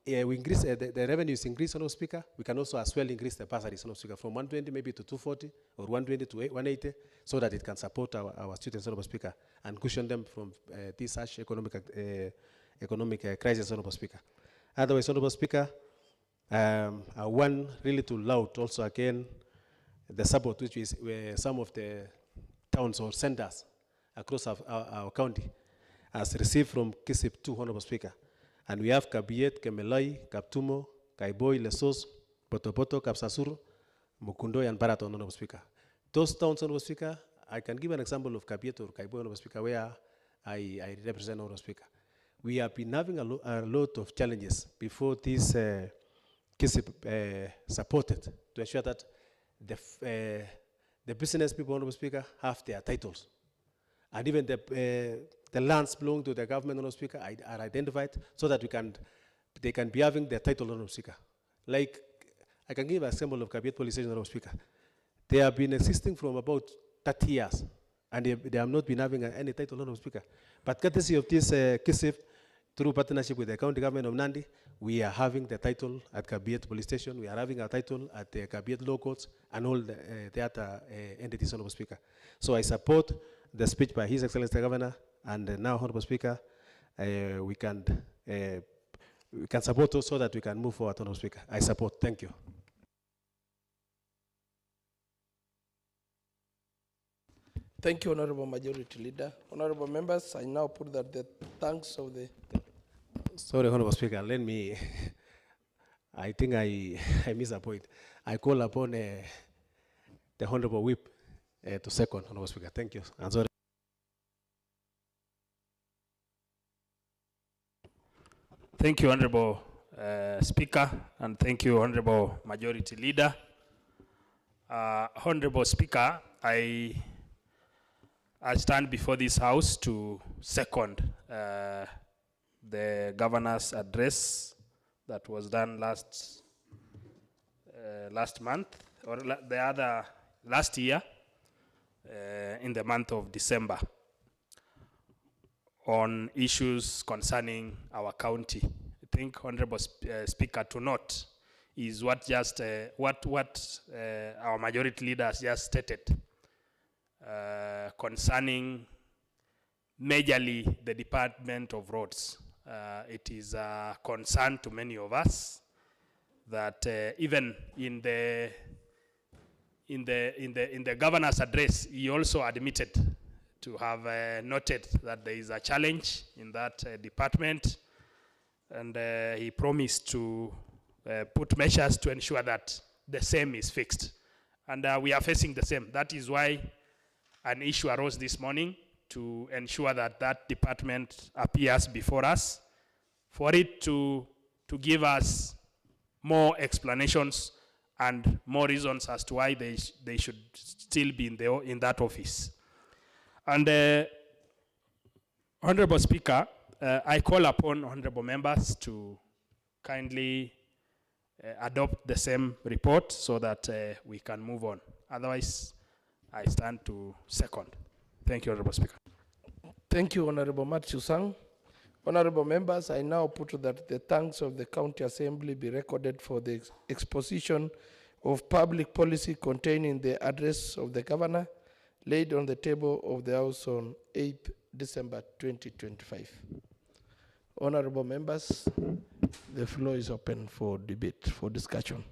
we increase, the revenue is increased, Honorable Speaker, we can also as well increase the bursaries, Honorable Speaker, from 120 maybe to 240 or 120 to 180, so that it can support our students, Honorable Speaker, and cushion them from this harsh economic crisis, Honorable Speaker. Otherwise, Honorable Speaker, I want really to laud also again the support which is some of the towns or centers across our county has received from KISIP 2, Honorable Speaker. And we have Kabiet, Kemelai, Kaptumo, Kaiboi, Lesos, Potopoto, Kapsasur, Mukundo, and Baraton, Honorable Speaker. Those towns, Honorable Speaker, I can give an example of Kabiet or Kaiboi, Honorable Speaker, where I represent, Honorable Speaker. We have been having a lot of challenges before this KISIP supported to ensure that the business people, Honorable Speaker, have their titles. And even the lands belonging to the government, Honorable Speaker, are identified so that they can be having their title, Honorable Speaker. Like, I can give an example of Kabiet Police Station, Honorable Speaker. They have been existing from about 30 years, and they have not been having any title, Honorable Speaker. But courtesy of this KISIP, through partnership with the county government of Nandi, we are having the title at Kabiet Police Station, we are having a title at the Kabiet Law Courts, and all the other entities, Honorable Speaker. So I support the speech by His Excellency the Governor, and now, Honorable Speaker, we can support us so that we can move forward, Honorable Speaker. I support. Thank you. Thank you, Honorable Majority Leader. Honorable members, I now put that the thanks of the... Sorry, Honorable Speaker, let me, I think I missed a point. I call upon the Honorable Whip to second, Honorable Speaker. Thank you. I'm sorry. Thank you, Honorable Speaker, and thank you, Honorable Majority Leader. Honorable Speaker, I stand before this House to second the Governor's address that was done last month, or last year, in the month of December, on issues concerning our county. I think, Honorable Speaker, to note is what our Majority Leader has just stated concerning majorly the Department of Roads. It is a concern to many of us that even in the Governor's address, he also admitted to have noted that there is a challenge in that department, and he promised to put measures to ensure that the same is fixed. And we are facing the same. That is why an issue arose this morning to ensure that that department appears before us, for it to give us more explanations and more reasons as to why they should still be in that office. And Honorable Speaker, I call upon honorable members to kindly adopt the same report so that we can move on. Otherwise, I stand to second. Thank you, Honorable Speaker. Thank you, Honorable Matthew Sang. Honorable members, I now put that the thanks of the County Assembly be recorded for the exposition of public policy contained in the address of the Governor, laid on the table of the House on 8th December 2025. Honorable members, the floor is open for debate, for discussion.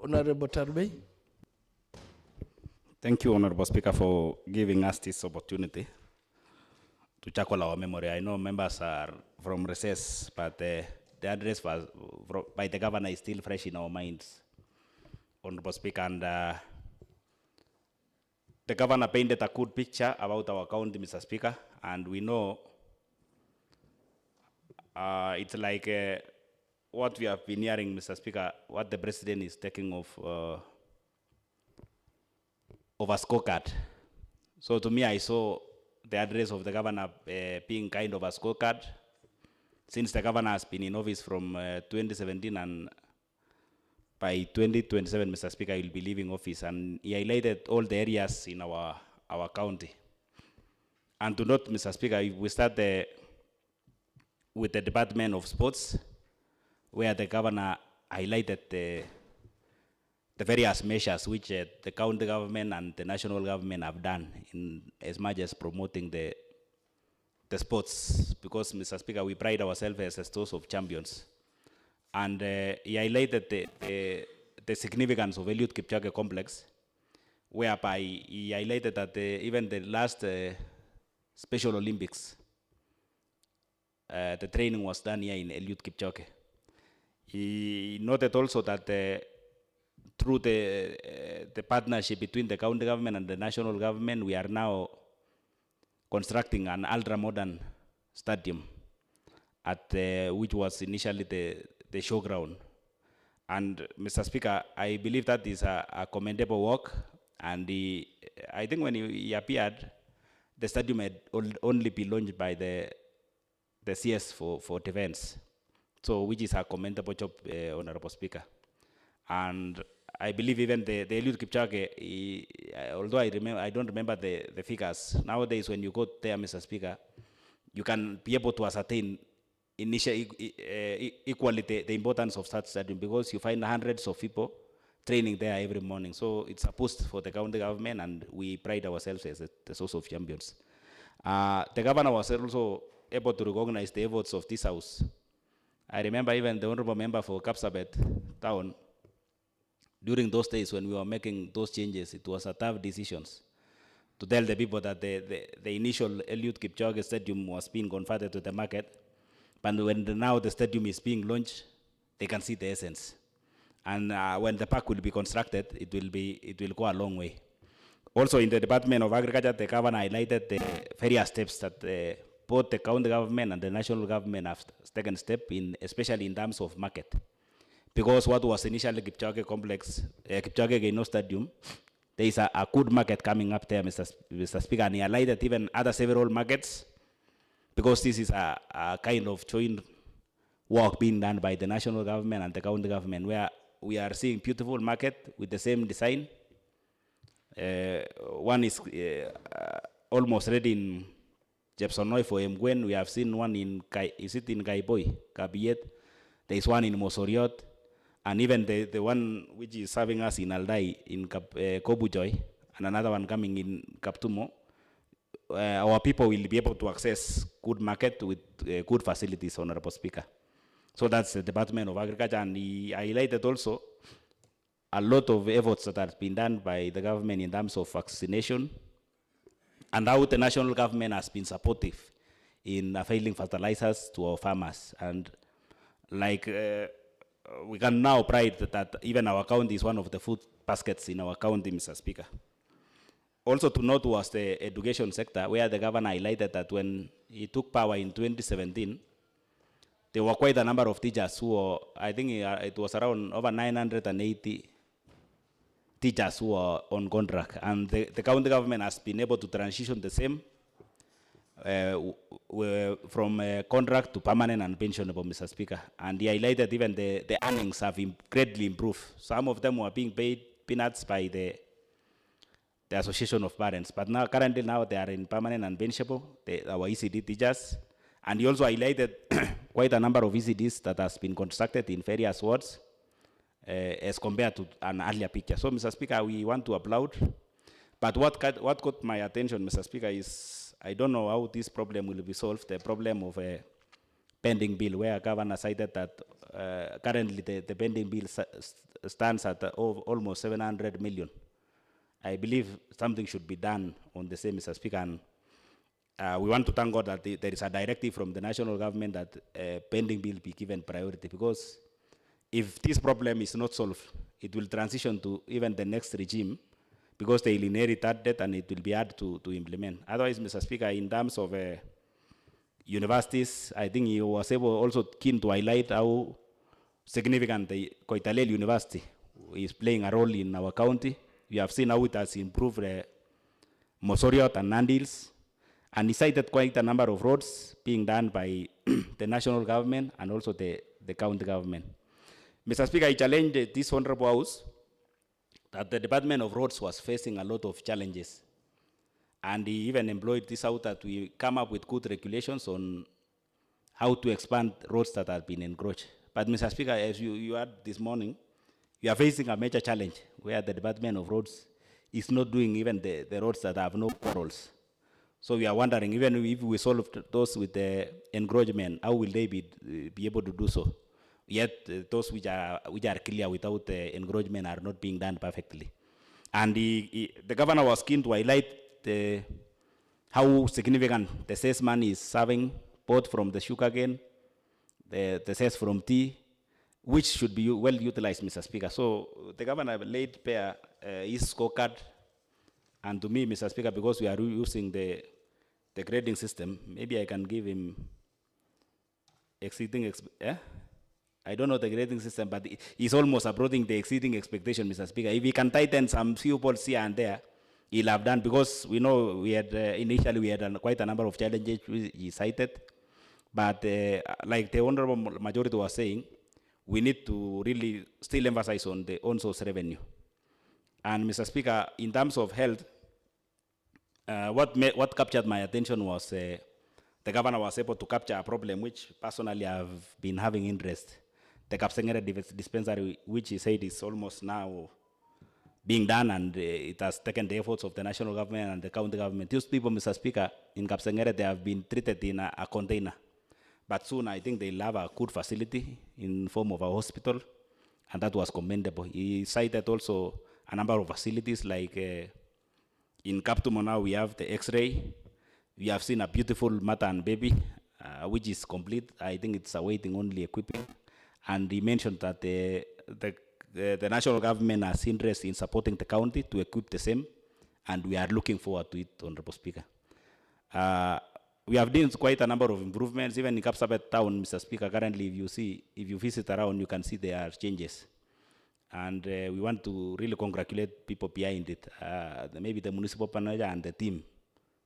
Honorable Tarbey. Thank you, Honorable Speaker, for giving us this opportunity to chuckle our memory. I know members are from recess, but the address was by the governor is still fresh in our minds, Honorable Speaker. And the governor painted a good picture about our county, Mr. Speaker, and we know it's like what we have been hearing, Mr. Speaker, what the president is taking of a scorecard. So to me, I saw the address of the governor being kind of a scorecard, since the governor has been in office from 2017, and by 2027, Mr. Speaker, he will be leaving office, and he highlighted all the areas in our county. And to note, Mr. Speaker, if we start with the Department of Sports, where the governor highlighted the various measures which the county government and the national government have done in as much as promoting the sports, because, Mr. Speaker, we pride ourselves as a source of champions. And he highlighted the significance of Eliud Kipchoge complex, whereby he highlighted that even the last Special Olympics, the training was done here in Eliud Kipchoge. He noted also that through the partnership between the county government and the national government, we are now constructing an ultra-modern stadium at which was initially the showground. And, Mr. Speaker, I believe that is a commendable work. And I think when he appeared, the stadium had only been launched by the CS for defense, so which is a commendable job, Honorable Speaker. And I believe even the Eliud Kipchoge, although I don't remember the figures, nowadays when you go there, Mr. Speaker, you can be able to ascertain equally the importance of such stadium, because you find hundreds of people training there every morning. So it's a boost for the county government, and we pride ourselves as the source of champions. The governor was also able to recognize the efforts of this house. I remember even the honorable member for Kapsabet town, during those days when we were making those changes, it was a tough decisions to tell the people that the initial Eliud Kipchoge stadium was being converted to the market, but when now the stadium is being launched, they can see the essence. And when the park will be constructed, it will go a long way. Also, in the Department of Agriculture, the governor highlighted the various steps that both the county government and the national government have taken step in, especially in terms of market. Because what was initially Kipchoge complex, Kipchoge Keino Stadium, there is a good market coming up there, Mr. Speaker, and he highlighted even other several markets, because this is a kind of joint work being done by the national government and the county government, where we are seeing beautiful market with the same design. One is almost ready in Jepsonoi for Mgwen. We have seen one in Kaiboi, Kabiyet. There is one in Mosoriot, and even the one which is serving us in Aldai, in Kobujoy, and another one coming in Kaptumo. Our people will be able to access good market with good facilities, Honorable Speaker. So that's the Department of Agriculture, and he highlighted also a lot of efforts that have been done by the government in terms of vaccination, and how the national government has been supportive in availing fertilizers to our farmers. And like we can now pride that even our county is one of the food baskets in our county, Mr. Speaker. Also to note was the education sector, where the governor highlighted that when he took power in 2017, there were quite a number of teachers who were, I think it was around over 980 teachers who are on contract. And the county government has been able to transition the same from contract to permanent and pensionable, Mr. Speaker. And he highlighted even the earnings have greatly improved. Some of them were being paid peanuts by the Association of Parents, but now currently they are in permanent and pensionable, our ECD teachers. And he also highlighted quite a number of ECDs that has been constructed in various wards as compared to an earlier picture. So, Mr. Speaker, we want to applaud. But what caught my attention, Mr. Speaker, is I don't know how this problem will be solved, the problem of pending bill, where governor cited that currently the pending bill stands at almost 700 million. I believe something should be done on the same, Mr. Speaker, and we want to thank God that there is a directive from the national government that pending bill be given priority, because if this problem is not solved, it will transition to even the next regime, because they will inherit that debt and it will be hard to implement. Otherwise, Mr. Speaker, in terms of universities, I think he was also keen to highlight how significant the Koitalel University is playing a role in our county. We have seen how it has improved Mosoriot and Nandils, and he cited quite a number of roads being done by the national government and also the county government. Mr. Speaker, I challenged this Honorable House that the Department of Roads was facing a lot of challenges. And he even employed this out that we come up with good regulations on how to expand roads that have been encroached. But Mr. Speaker, as you had this morning, we are facing a major challenge where the Department of Roads is not doing even the roads that have no potholes. So we are wondering, even if we solve those with the encroachment, how will they be able to do so? Yet those which are clear without encroachment are not being done perfectly. And the governor was keen to highlight how significant the cess money is serving, both from the sugarcane, the cess from tea, which should be well utilized, Mr. Speaker. So the governor laid bare his scorecard, and to me, Mr. Speaker, because we are using the grading system, maybe I can give him exceeding, I don't know the grading system, but he's almost approaching the exceeding expectation, Mr. Speaker. If he can tighten some few balls here and there, he'll have done, because we know we had, initially we had quite a number of challenges he cited, but like the Honorable Majority was saying, we need to really still emphasize on the on-source revenue. And Mr. Speaker, in terms of health, what captured my attention was the governor was able to capture a problem which personally I've been having interest. The Kapsengere dispensary, which he said is almost now being done, and it has taken the efforts of the national government and the county government. These people, Mr. Speaker, in Kapsengere, they have been treated in a container. But soon I think they'll have a good facility in form of a hospital, and that was commendable. He cited also a number of facilities, like in Kaptumo now we have the X-ray. We have seen a beautiful mother and baby, which is complete. I think it's awaiting only equipping. And he mentioned that the national government has interest in supporting the county to equip the same, and we are looking forward to it, Honorable Speaker. We have done quite a number of improvements, even in Kapsabet town, Mr. Speaker. Currently, if you visit around, you can see there are changes. And we want to really congratulate people behind it, maybe the municipal manager and the team.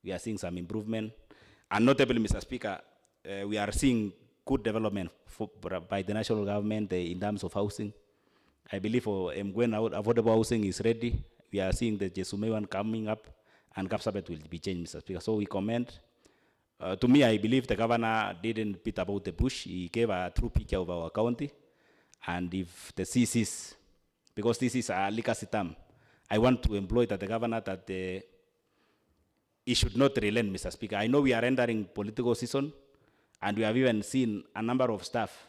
We are seeing some improvement. And notably, Mr. Speaker, we are seeing good development by the national government in terms of housing. I believe for Mgwen, affordable housing is ready. We are seeing the Jesume one coming up, and Kapsabet will be changed, Mr. Speaker. So we commend. To me, I believe the governor didn't beat about the bush. He gave a true picture of our county. And if the CCs, because this is a legacy term, I want to employ the governor that he should not relent, Mr. Speaker. I know we are entering political season, and we have even seen a number of staff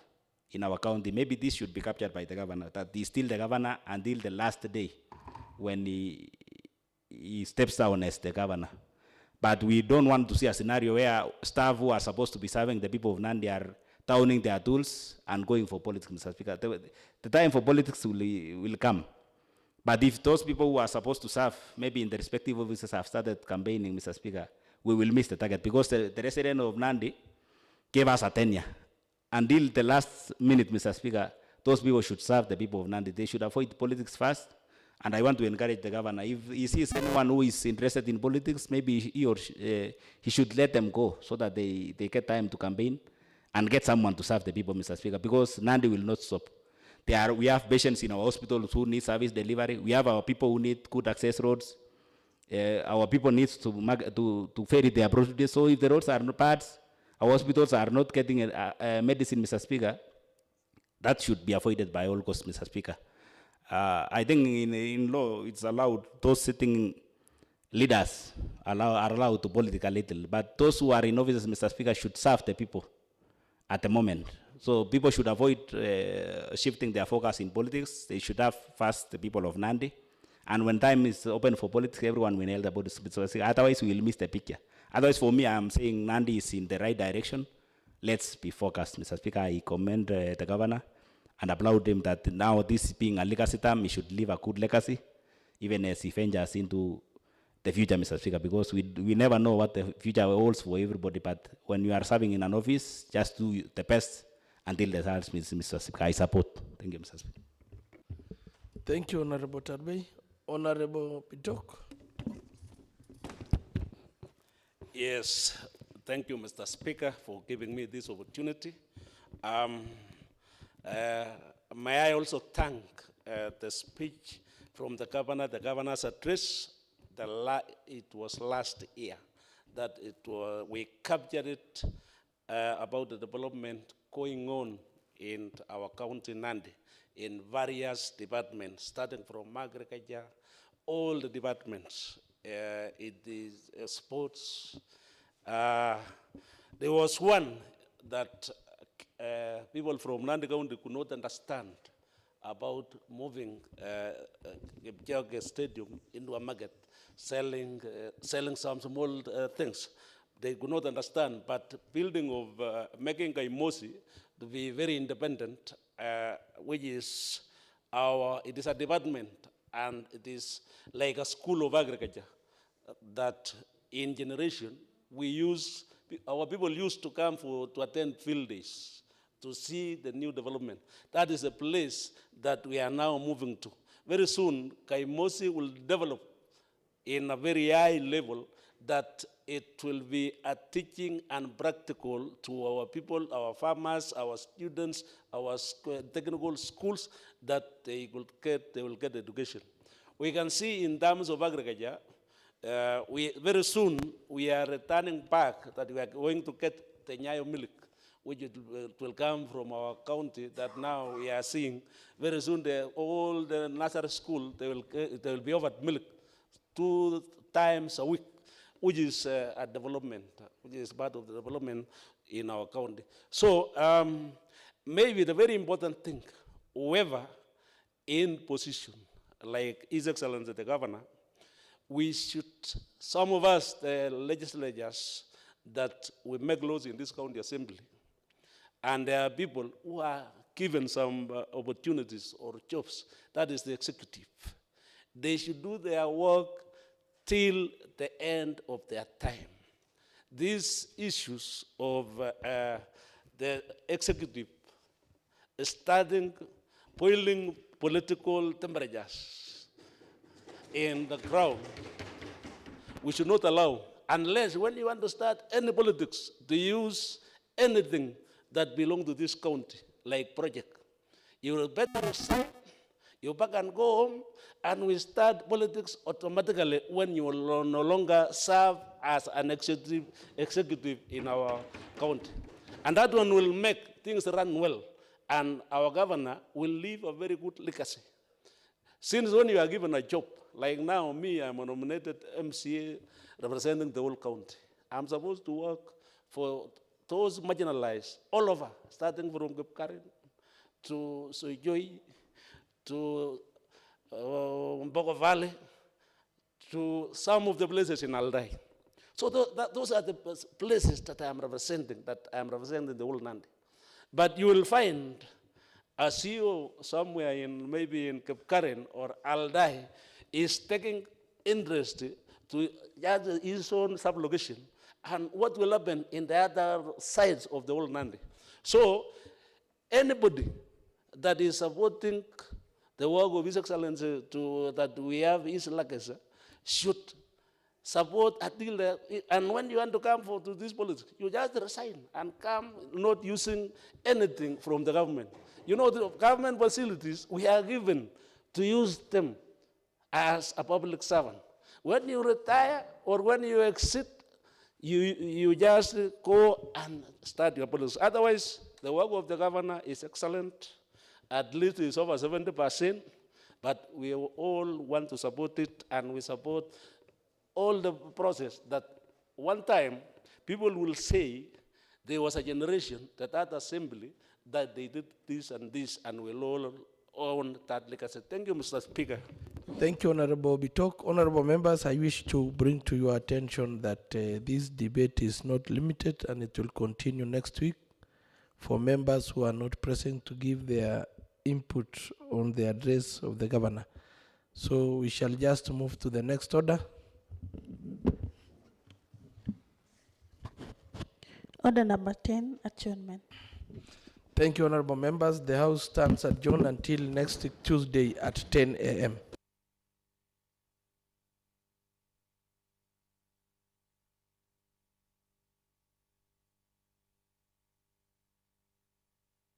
in our county. Maybe this should be captured by the governor, that he's still the governor until the last day when he steps down as the governor. But we don't want to see a scenario where staff who are supposed to be serving the people of Nandi are towning their tools and going for politics, Mr. Speaker. The time for politics will come. But if those people who are supposed to serve, maybe in the respective offices, have started campaigning, Mr. Speaker, we will miss the target, because the resident of Nandi gave us a tenure. Until the last minute, Mr. Speaker, those people should serve the people of Nandi. They should avoid politics first. And I want to encourage the governor, if he sees anyone who is interested in politics, maybe he should let them go, so that they get time to campaign and get someone to serve the people, Mr. Speaker, because Nandi will not stop. We have patients in our hospitals who need service delivery. We have our people who need good access roads. Our people need to ferry their produce. So if the roads are not bad, our hospitals are not getting medicine, Mr. Speaker, that should be avoided by all costs, Mr. Speaker. I think in law, it's allowed, those sitting leaders are allowed to politic a little, but those who are in offices, Mr. Speaker, should serve the people at the moment. So people should avoid shifting their focus in politics. They should have first the people of Nandi. And when time is open for politics, everyone will know about it. Otherwise, we will miss the picture. Otherwise, for me, I'm saying Nandi is in the right direction. Let's be focused, Mr. Speaker. I commend the governor and applaud him that now this being a legacy term, he should leave a good legacy, even as he ventures into the future, Mr. Speaker, because we never know what the future holds for everybody. But when you are serving in an office, just do the best until the results, Mr. Speaker. I support. Thank you, Mr. Speaker. Thank you, Honorable Tarbay. Honorable Pitok. Yes, thank you, Mr. Speaker, for giving me this opportunity. May I also thank the speech from the governor's address. It was last year that we captured it about the development going on in our county, Nandi, in various departments, starting from agriculture, all the departments. It is sports. There was one that people from Nandi County could not understand about moving Kipchoge Stadium into a market, selling some small things. They could not understand, but building of making Kaimosi to be very independent, which is it is a department, and it is like a school of agriculture that in generation our people used to come to attend field days to see the new development. That is a place that we are now moving to. Very soon, Kaimosi will develop in a very high level that it will be a teaching and practical to our people, our farmers, our students, our technical schools, that they will get education. We can see in terms of agriculture, very soon we are returning back that we are going to get the Nyayo milk, which will come from our county, that now we are seeing very soon all the nursery school, they will be offered milk 2 times a week, which is a development, which is part of the development in our county. So maybe the very important thing, whoever in position, like His Excellency the Governor, we should, some of us, the legislators, that we make laws in this county assembly, and there are people who are given some opportunities or jobs, that is the executive. They should do their work till the end of their time. These issues of the executive starting boiling political temperatures in the ground, we should not allow, unless when you want to start any politics, to use anything that belongs to this county, like project. You will better start, you back and go home, and we start politics automatically when you will no longer serve as an executive in our county. And that one will make things run well, and our governor will leave a very good legacy. Since when you are given a job, like now me, I'm a nominated MCA representing the whole county. I'm supposed to work for those marginalized all over, starting from Kipkaren to Soijoi, to Mbogo Valley, to some of the places in Aldai. So those are the places that I'm representing the whole Nandi. But you will find a CEO somewhere in maybe in Kipkaren or Aldai is taking interest to his own sublocation, and what will happen in the other sides of the whole Nandi. So anybody that is supporting the work of His Excellency that we have his legacy should support until and when you want to come to this politics, you just resign and come not using anything from the government. You know, the government facilities, we are given to use them as a public servant. When you retire or when you exit, you just go and start your politics. Otherwise, the work of the governor is excellent. At least it's over 70%, but we all want to support it, and we support all the process that one time people will say there was a generation, that assembly, that they did this, and we'll all own that legacy. Thank you, Mr. Speaker. Thank you, Honorable Bitok. Honorable members, I wish to bring to your attention that this debate is not limited and it will continue next week for members who are not present to give their input on the address of the governor. So we shall just move to the next order. Order number 10, adjournment. Thank you, honorable members. The House stands adjourned until next Tuesday at 10 a.m.